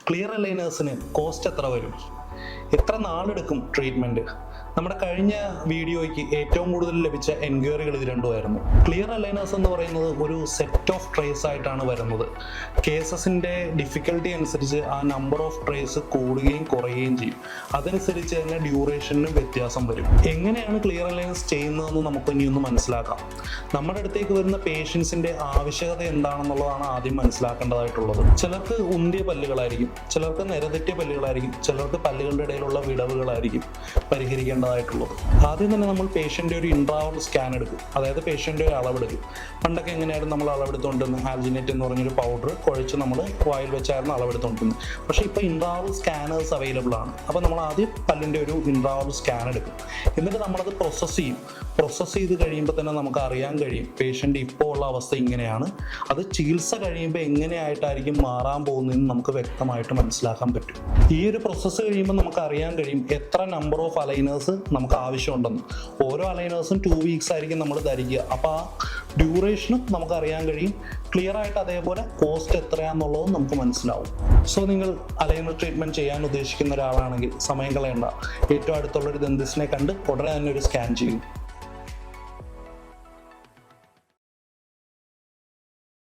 Clear അലൈനേഴ്സിന് cost എത്ര വരും? എത്ര നാളെടുക്കും ട്രീറ്റ്മെൻറ്റ്? നമ്മുടെ കഴിഞ്ഞ വീഡിയോയ്ക്ക് ഏറ്റവും കൂടുതൽ ലഭിച്ച എൻക്വയറികൾ ഇത് രണ്ടുമായിരുന്നു. ക്ലിയർ അലൈനേഴ്സ് എന്ന് പറയുന്നത് ഒരു സെറ്റ് ഓഫ് ട്രേസ് ആയിട്ടാണ് വരുന്നത്. കേസസിൻ്റെ ഡിഫിക്കൽട്ടി അനുസരിച്ച് ആ നമ്പർ ഓഫ് ട്രേസ് കൂടുകയും കുറയുകയും ചെയ്യും. അതനുസരിച്ച് തന്നെ ഡ്യൂറേഷനും വ്യത്യാസം വരും. എങ്ങനെയാണ് ക്ലിയർ അലൈനേഴ്സ് ചെയ്യുന്നതെന്ന് നമുക്ക് ഇനി ഒന്ന് മനസ്സിലാക്കാം. നമ്മുടെ അടുത്തേക്ക് വരുന്ന പേഷ്യൻസിൻ്റെ ആവശ്യകത എന്താണെന്നുള്ളതാണ് ആദ്യം മനസ്സിലാക്കേണ്ടതായിട്ടുള്ളത്. ചിലർക്ക് ഉന്തിയ പല്ലുകളായിരിക്കും, ചിലർക്ക് നിരതെറ്റിയ പല്ലുകളായിരിക്കും, ചിലർക്ക് പല്ലുകളുടെ ഇടയിലുള്ള വിടവുകളായിരിക്കും പരിഹരിക്കേണ്ടതായിട്ടുള്ളത്. ആദ്യം തന്നെ നമ്മൾ പേഷ്യൻ്റെ ഒരു ഇൻട്രാവൽ സ്കാൻ എടുക്കും, അതായത് പേഷ്യൻ്റെ ഒരു അളവെടുക്കും. പണ്ടൊക്കെ എങ്ങനെയായിരുന്നു നമ്മൾ അളവെടുത്തുകൊണ്ടിരുന്നത്? ആൽജിനേറ്റ് എന്ന് പറഞ്ഞൊരു പൗഡർ കുഴച്ച് നമ്മൾ വായിൽ വെച്ചായിരുന്നു അളവെടുത്തുകൊണ്ടിരുന്നത്. പക്ഷേ ഇപ്പോൾ ഇൻട്രാവൽ സ്കാനേഴ്സ് അവൈലബിൾ ആണ്. അപ്പോൾ നമ്മൾ ആദ്യം പല്ലിൻ്റെ ഒരു ഇൻട്രാവൽ സ്കാൻ എടുക്കും, എന്നിട്ട് നമ്മളത് പ്രോസസ്സ് ചെയ്യും. പ്രോസസ്സ് ചെയ്ത് കഴിയുമ്പോൾ തന്നെ നമുക്ക് അറിയാൻ കഴിയും പേഷ്യൻ്റ് ഇപ്പോൾ ഉള്ള അവസ്ഥ ഇങ്ങനെയാണ്, അത് ചികിത്സ കഴിയുമ്പോൾ എങ്ങനെയായിട്ടായിരിക്കും മാറാൻ പോകുന്നതെന്ന് നമുക്ക് വ്യക്തമായിട്ട് മനസ്സിലാക്കാൻ പറ്റും. ഈ ഒരു പ്രോസസ്സ് കഴിയുമ്പോൾ നമുക്ക് അറിയാൻ കഴിയും എത്ര നമ്പർ ഓഫ് അലൈനേഴ്സ് നമുക്ക് ആവശ്യമുണ്ടെന്ന്. ഓരോ അലൈനേഴ്സും 2 വീക്സ് ആയിരിക്കും നമ്മൾ ധരിക്കുക. അപ്പോൾ ആ ഡ്യൂറേഷനും നമുക്ക് അറിയാൻ കഴിയും. ക്ലിയർ ആയിട്ട് അതേപോലെ കോസ്റ്റ് എത്രയാണെന്നുള്ളതും നമുക്ക് മനസ്സിലാവും. സോ നിങ്ങൾ അലൈനർ ട്രീറ്റ്മെൻറ്റ് ചെയ്യാൻ ഉദ്ദേശിക്കുന്ന ഒരാളാണെങ്കിൽ സമയം കളയണ്ട, ഏറ്റവും അടുത്തുള്ളൊരു ദന്തിസ്റ്റിനെ കണ്ട് ഉടനെ തന്നെ ഒരു സ്കാൻ ചെയ്യും.